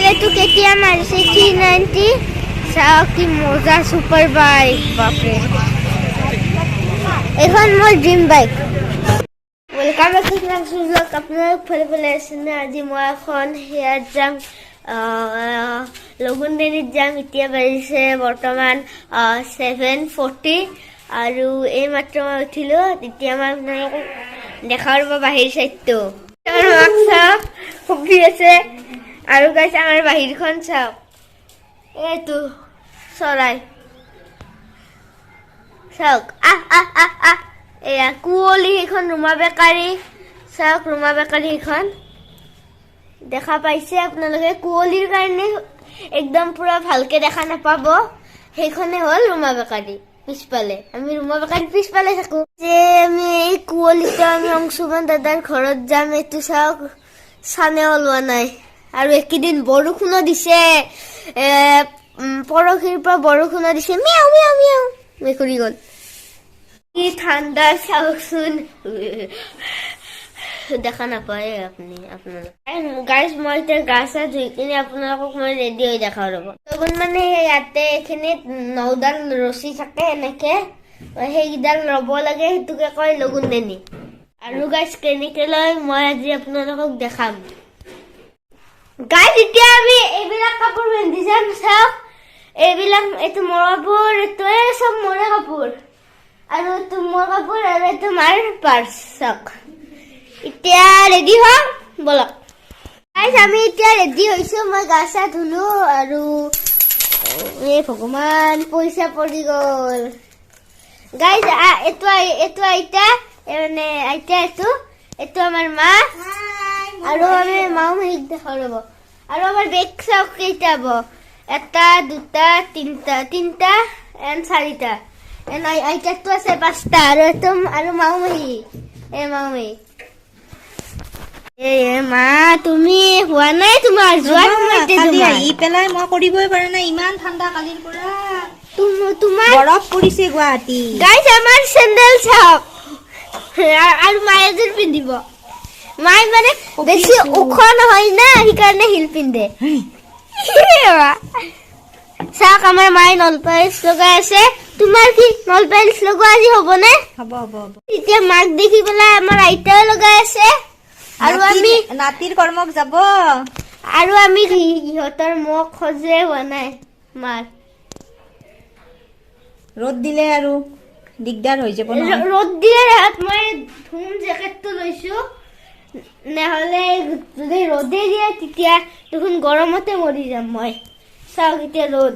এইটো কেতিয়া মাৰিছে 390 চাওক কি মজা সুপাৰ বাইক বাপৰে এখন মোৰ dream bike welcome back to class blog আপোনালোক ফলে আছে না আজি মই এখন হেয়ার যাম লগুনদেনিত যাম এতিয়া বাজিছে বৰ্তমান 7:40 আৰু এই মাত্ৰ মই উঠিলো এতিয়া মই আপোনালোক দেখাৰ বাহিৰ চাইতো আৰু মাক্সা খুবই আছে আৰু গাইছ আমাৰ বাহিৰখন চাওক এইটো চৰাই চাওক এয়া কুঁৱলী এখন ৰুমা বেকাৰী চাওক ৰুমা বেকাৰী এখন দেখা পাইছে আপোনালোকে কুঁৱলীৰ কাৰণে একদম পুৰা ভালকে দেখা নাপাব সেইখনে হ'ল ৰুমা বেকাৰী পিছপালে আমি ৰুমা বেকাৰী পিছপালে থাকো যে আমি এই কুঁৱলীতে আমি অংশুমান দাদাৰ ঘৰত যাম এইটো চাওক চানে ওলোৱা নাই আৰু একেদিন বৰষুণো দিছে পৰহিৰ পৰা বৰষুণো দিছে মিয়াও মিয়াও মিয়াও মেকুৰী গ'ল কি ঠাণ্ডা চাওকচোন দেখা নাপায় আপুনি আপোনালোক গাইজ মই এতিয়া গা চা ধুই কিনে আপোনালোকক মই ৰেডি হৈ দেখাও ৰ'ব তখন মানে ইয়াতে এইখিনিত 9ডাল ৰছী থাকে এনেকে সেইকেইডাল ল'ব লাগে সেইটোকে কয় লগুনদেনি আৰু গাইজ কেনেকে লয় মই আজি আপোনালোকক দেখাম গাইজ এতিয়া আমি এইবিলাক কাপোৰ পিন্ধি যাম চাওক এইবিলাক এইটো মোৰ কাপোৰ এইটোৱে চব মোৰে কাপোৰ আৰু এইটো মোৰ কাপোৰ আৰু এইটো মাৰ পাৰ্চ চাওক এতিয়া ৰেডি হম বলক গাইজ আমি এতিয়া ৰেডি হৈছো মই গা চা ধুলো আৰু এই ভগৱান পইচা পৰি গ'ল গাইজ এইটো আইতা মানে আইতা এইটো আমাৰ মা আৰু আমি মাও মাইক দেখাও ৰ'ব আৰু আমাৰ বেগ চাওক কেইটা হ'ব 1 2 3 এণ্ড 4টা এণ্ড আইতাটো আছে 5টা আৰু মাও মাহী মাও মাহী মা তুমি হোৱা নাই তোমাৰ যোৱা কালি আহি পেলাই মই কৰিবই পৰা নাই ইমান ঠাণ্ডা কালিৰ পৰা তোমাৰ বৰফ পৰিছে গুৱাহাটী গাইজ আমাৰ চেণ্ডেল চাওক আৰু মায়ে এযোৰ পিন্ধিব মায়ে মানে বেছি ওখ নহয় না সেইকাৰণে হিল পিন্ধে চাওক আমাৰ মায়ে নল পালিচ লগাই আছে তোমাৰ কি নল পালিচ লগোৱা আজি হ'বনে হ'ব হ'ব হ'ব এতিয়া মাক দেখি পেলাই আমাৰ আইতাও লগাই আছে আৰু আমি নাতিৰ কৰ্মক যাব আৰু আমি ইহঁতৰ মুখ খজে হোৱা নাই মাৰ ৰ'দ দিলে আৰু দিগদাৰ হৈ যাব ৰ'দ দিলে মই ধুম জেকেটটো লৈছো নহ'লে যদি ৰ'দে দিয়ে তেতিয়া দেখোন গৰমতে মৰি যাম মই চাওক এতিয়া ৰ'দ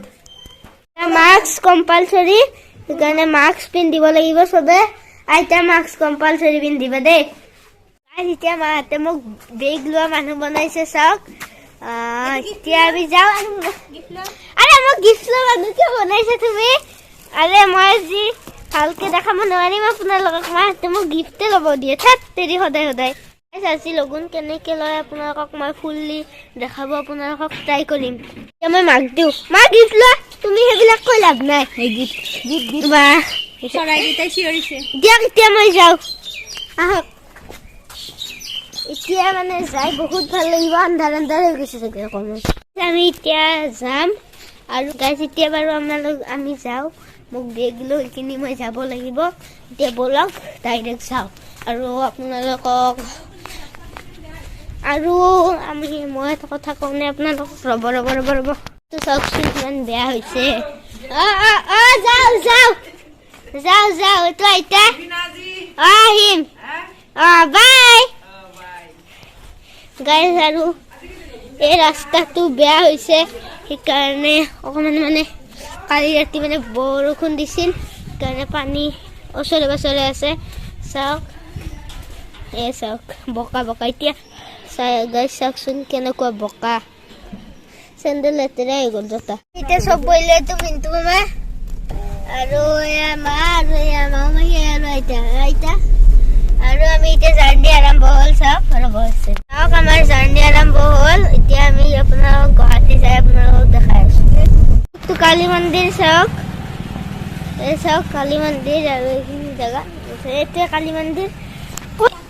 মাস্ক কম্পালচৰি সেইকাৰণে মাস্ক পিন্ধিব লাগিব চবে আইতা মাস্ক কম্পালচৰি পিন্ধিবা দেই এতিয়া মাহঁতে মোক বেগ লোৱা মানুহ বনাইছে চাওক এতিয়া আমি যাওঁ আৰে মোক গিফ্ট লোৱা মানুহ কিয় বনাইছে তুমি আৰে মই যি ভালকে দেখাব নোৱাৰিম আপোনালোকক মাহঁতে মোক গিফ্টে ল'ব দিয়ে থাক তেৰি সদায় সদায় আজি লগুন কেনেকে লয় আপোনালোকক মই ফুললি দেখাব আপোনালোকক ট্ৰাই কৰিম এতিয়া মই মাক দিওঁ মা গিফ্ট লোৱা তুমি সেইবিলাক কৈ লাভ নাই চৰাইকেইটাই চিঞৰিছে দিয়ক এতিয়া মই যাওঁ আহক এতিয়া মানে যাই বহুত ভাল লাগিব আন্ধাৰ হৈ গৈছে চাগে অকণমান আমি এতিয়া যাম আৰু গাইজ এতিয়া বাৰু আমি যাওঁ মোক বেগ লৈ কিনি মই যাব লাগিব এতিয়া ব'লক ডাইৰেক্ট যাওঁ আৰু আপোনালোকক আৰু মই এটা কথা কওঁনে আপোনালোকক ৰ'ব চাওকচোন কিমান বেয়া হৈছে যাওঁ এইটো আইতা আহিম বাই গাইজ আৰু এই ৰাস্তাটো বেয়া হৈছে সেইকাৰণে অকণমান মানে কালি ৰাতি মানে বৰষুণ দিছিল সেইকাৰণে পানী ওচৰে পাছৰে আছে চাওক চাওক বোকা এতিয়া গাইজ চাওকচোন কেনেকুৱা বোকা চেণ্ডেল লেতেৰা হৈ গ'ল জোতা এতিয়া চব বইলেতো পিন্ধো মা আৰু এয়া মা আৰু এয়া মাও মাহী আৰু আইতা আৰু আমি এতিয়া জাৰ্ণি আৰম্ভ হ'ল চাওক আমাৰ জাৰ্ণি আৰম্ভ হ'ল এতিয়া আমি আপোনালোকক গুৱাহাটী যাই আপোনালোকক দেখাই আছো কালী মন্দিৰ চাওক এই চাওক কালী মন্দিৰ আৰু এইখিনি জেগা এইটোৱে কালী মন্দিৰ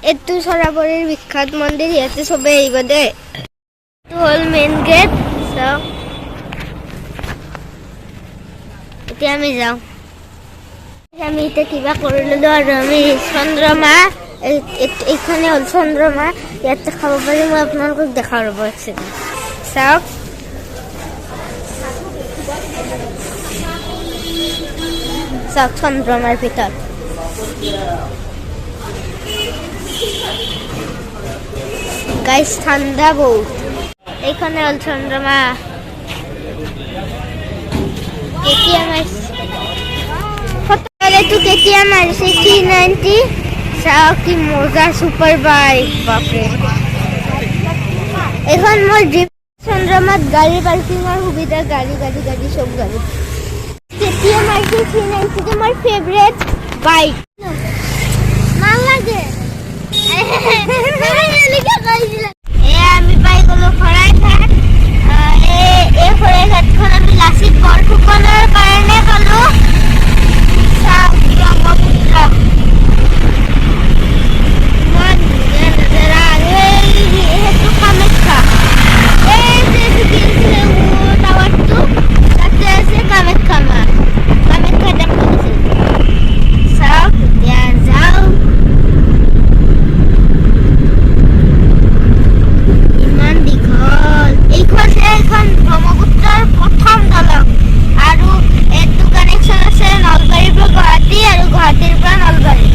এইটো চৰাবৰীৰ বিখ্যাত মন্দিৰ ইয়াতে চবে আহিব দেই এইটো হ'ল মেইন গেট এতিয়া আমি যাওঁ আমি এতিয়া কিবা কৰিলোঁ আৰু আমি চন্দ্ৰমা এইখনে হ'ল চন্দ্ৰমা ইয়াতে খাব পাৰি মই আপোনালোকক দেখাওঁ ৰ'ব একচুৱেলি চাওক চাওক চন্দ্ৰমাৰ ভিতৰত গাইজ ঠাণ্ডা বহুত এইখনে হ'ল চন্দ্ৰমা কেতিয়া মাৰিছে 390 চাওক কি মজা ছুপাৰ বাইক বাপৰে এখন মোৰ ড্ৰিম চন্দ্ৰমাত গাড়ী পাৰ্কিঙৰ সুবিধা গাড়ী চব গাড়ী কেতিয়া মাৰিছে 390 মোৰ ফেভৰেট বাইক ভাল লাগে আমি পাই গ'লো শৰাইঘাট এই শৰাইঘাটখন আমি লাচিত বৰফুকনৰ কাৰণে গ'লো ব্ৰহ্মপুত্ৰ ইমান ধুনীয়া নজাৰা সেইটো কামাখ্যা এই যে টাৱাৰটো তাতে আছে কামাখ্যা মা কামাখ্যা টেম্পল আছে চাওক এতিয়া যাওঁ ইমান দীঘল এইখন ব্ৰহ্মপুত্ৰৰ প্ৰথম দলং আৰু এইটো কানেকশ্যন আছে নলবাৰীৰ পৰা গুৱাহাটী আৰু গুৱাহাটীৰ পৰা নলবাৰী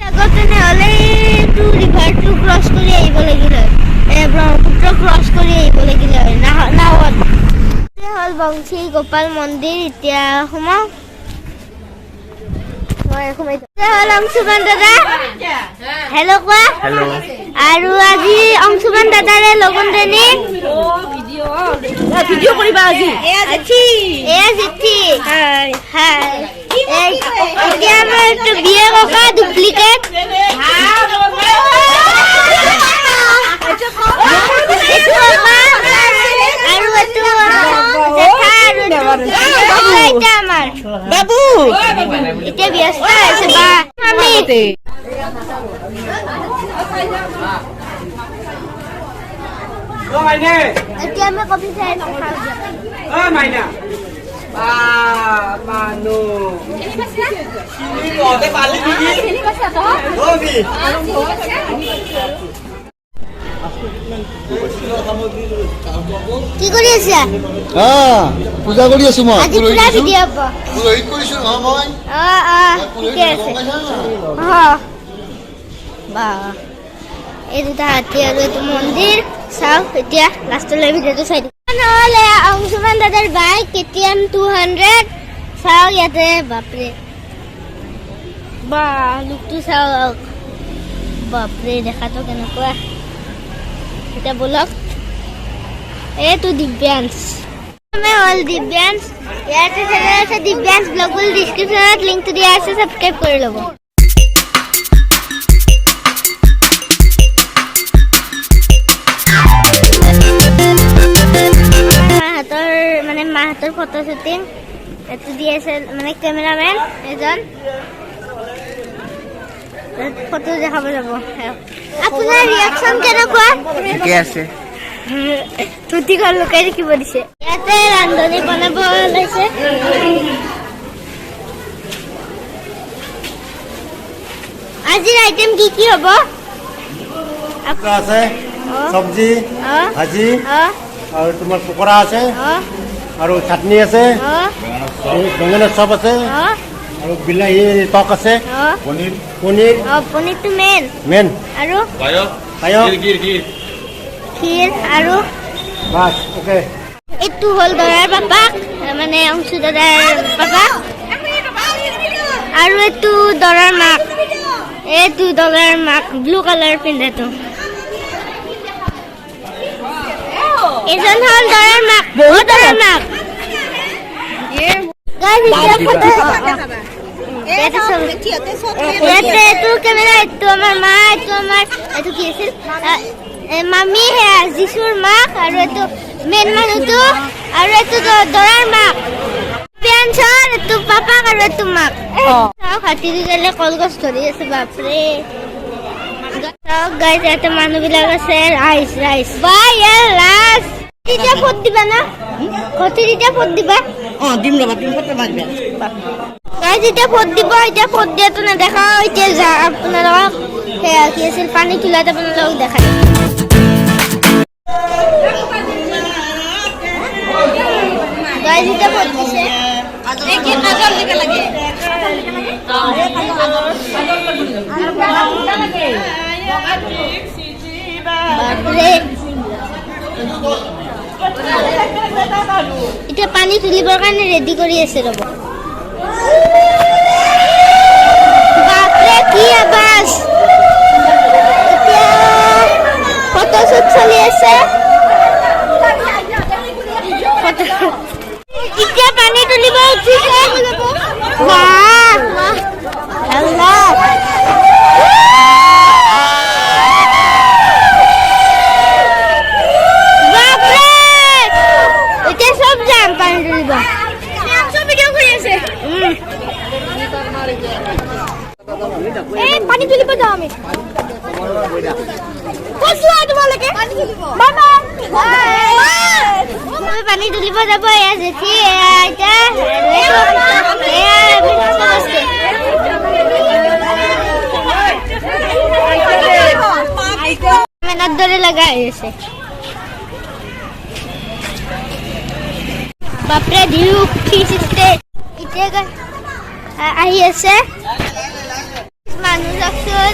আগতে নহ'লে এইটো ৰিভাৰটো ক্ৰছ কৰি আহিব লাগিলে ব্ৰহ্মপুত্ৰ ক্ৰছ কৰি আহিব লাগিলে হয় নাৱত হ'ল বংশী গোপাল মন্দিৰ এতিয়া সোমাওঁ হ'ল অংশুমান দাদা হেল্ল' কোৱা আৰু আজি অংশুমান দাদাৰে লগন দেনি ভিডিঅ' কৰিবা আজি এয়া জেঠি হাই এতিয়া আমাৰ এইটো বিয়ে ককা ডুপ্লিকেট আৰু এইটো জেঠা আৰু আমাৰ বাবু এতিয়া ব্যস্ত আছে বা আমি এতিয়া আমি কফি খাই মাইনা মানু কি কৰি আছা পূজা কৰি আছো মই আজি পুৰা ভিডিঅ' হ'ব পুৰোহিত কৰিছো নহয় মই ঠিকে আছে বা এই দুটা হাতী আৰু এইটো মন্দিৰ চাওক এতিয়া লাষ্টলৈ ভিডিঅ'টো চাই দিম নহ'লে অংশুমান দাদাৰ বাইক KTM 200 চাওক ইয়াতে বাপৰে বা লুকটো চাওক বাপৰে দেখাটো কেনেকুৱা এতিয়া বলক এইটো দিব্যাংশ হ'ল দিব্যাংশ ইয়াতে চেনেল আছে দিব্যাংশ ব্লগ বুলি ডিছক্ৰিপশ্যনত লিংকটো দিয়া আছে ছাবস্ক্ৰাইব কৰি ল'ব মাহঁতৰ ফটো শ্বুটিং এইটো দি আছে মানে কেমেৰামেন এজন ফটো দেখাব যাব আপোনাৰ ৰিয়েকশ্যন কেনেকুৱা ঠিকে আছে ধুতিখন লুকাই ৰাখিব দিছে ইয়াতে ৰান্ধনি বনাব ওলাইছে আজিৰ আইটেম কি হ'ব আছে চব্জি ভাজি আৰু তোমাৰ পকৰা আছে আৰু চাটনি আছে বেঙেনাৰ চপ আছে আৰু বিলাহী টক আছে পনীৰটো মেইন আৰু পায়স ক্ষীৰ আৰু বাছ ওকে এইটো হ'ল দৰাৰ পাপাক মানে অংশু দাদাৰ পাপাক আৰু এইটো দৰাৰ মাক ব্লু কালাৰ পিন্ধাটো এজন হ'ল দৰাৰ মাক ইয়াতে এইটো কেমেৰা এইটো আমাৰ মা এইটো আমাৰ এইটো কি আছিল মামী সেয়া যিচুৰ মাক আৰু এইটো মেইন মানুহটো আৰু এইটো দৰাৰ মাক পেঞ্চৰ এইটো পাপাক আৰু এইটো মাক হাতী দিলে কলগছ ধৰি আছে বাপৰে চাওক গাইজ ইয়াতে মানুহবিলাক আছে ৰাইচ বা ইয়াৰ লাষ্ট এতিয়া ফট দিবা না ঘটি এতিয়া ফট দিবা দিম ৰবা তুমি ফটো মাৰিবা গাইজ এতিয়া ফট দিব এতিয়া ফট দিয়াটো নেদেখা এতিয়া যা আপোনালোকক সেয়া কি আছিল পানী তোলাত আপোনালোকক দেখাই গাইজ এতিয়া ফট দিছে কি কাজল দিব লাগে বাপৰে এতিয়া পানী তুলিবৰ কাৰণে ৰেডি কৰি আছে ৰ'ব বাপৰে কি আৱাজ এতিয়া ফটোশ্বুট চলি আছে এতিয়া পানী তুলিব উঠিছে বাহ আল্লাহ পানী তুলিব যাওঁ আমি তোমালোকে পানী তুলিব যাব এয়া জেঠি মেনাৰ দৰে লগা হৈ আছে বাপৰে ঢিউ খিচিছে এতিয়া আহি আছে মানুহ যাওকচোন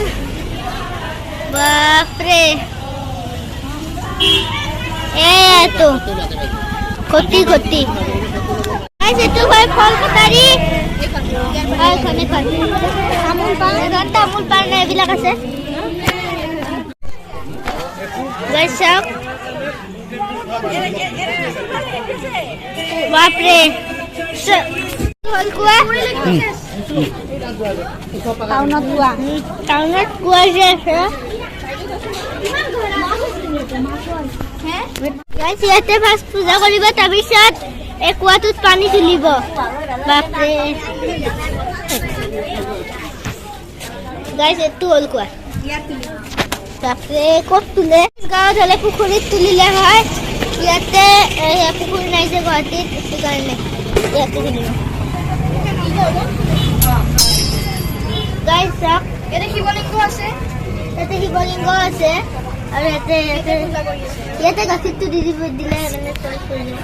বাপৰে এটো ঘটি এইটো হয় ফল কটাৰী তামোল পাণ এইবিলাক আছে চাওক বাপৰে টাউনত কোৱা যে আছে ইয়াতে ফাৰ্ষ্ট পূজা কৰিব তাৰপিছত এই কুৱাটোত পানী তুলিব বাপৰে গাইছ এইটো হ'ল কোৱা বাপৰে ক'ত তোলে গাঁৱত হ'লে পুখুৰীত তুলিলে হয় ইয়াতে পুখুৰী নাই যে গুৱাহাটীত সেইটো কাৰণে ইয়াতে তুলিব গাইছ চাওক ইয়াতে শিৱলিংগ আছে আৰু ইয়াতে গাখীৰটো দি দিব দিলে মানে চইচ কৰি দিব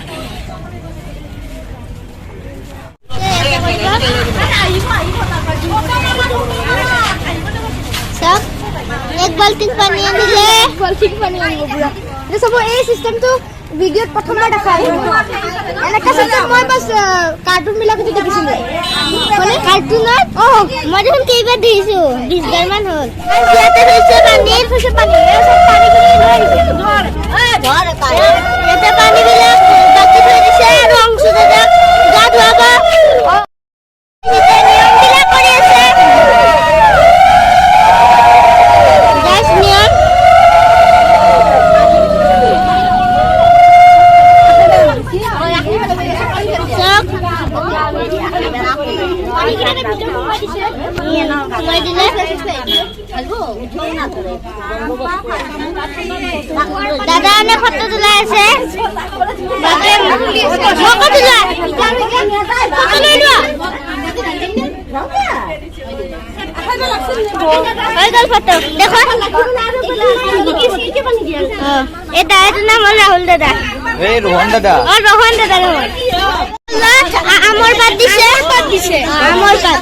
চাওক এক বাল্টিং পানী আনিলে চাব এই চিষ্টেমটো ভিডিঅ'ত প্ৰথমবাৰ দেখা এনেকুৱা চিষ্টেম মই বাছ কাৰ্টুনবিলাকতো দেখিছিলোঁ মানে কাৰ্টুনত মই দেখোন কেইবাৰ দেখিছোঁ 20 বাৰমান হ'ল ইয়াতে থৈছে ইয়াতে পানীবিলাক বাকি থৈ দিছে ৰং চুদাক গা ধুৱাব নিয়মবিলাক কৰি আছে দাদা এনে ফটো তোলাই আছে ফটো দেখো এই দাদাটোৰ নাম হ'ল ৰাহুল দাদা रोहन दादा रोहन दादा আমৰ পাত দিছে আমৰ পাত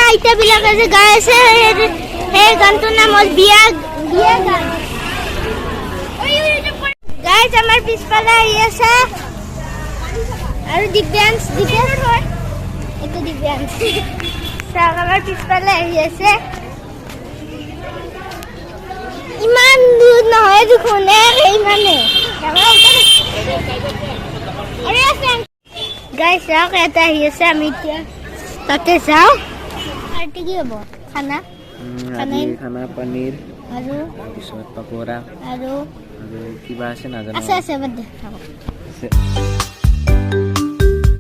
আইতাবিলাকে যে গাই আছে সেই গানটোৰ নাম হ'ল বিয়া গান গাইজ আমাৰ পিছফালে আহি আছে আৰু দিব্যাংশ হয় এইটো দিব্যাংশ চাওক আমাৰ পিছফালে আহি আছে ইমান দূৰ নহয় দেখোন ইমানে গাইছ চাওক এটা আহি আছে আমি এতিয়া তাতে যাওঁ পাৰ্টি কি হ'ব খানা খানা পনীৰ আৰু পিছত পকৰা আৰু আৰু কিবা আছে নাজানো আছে বাদ দে আছে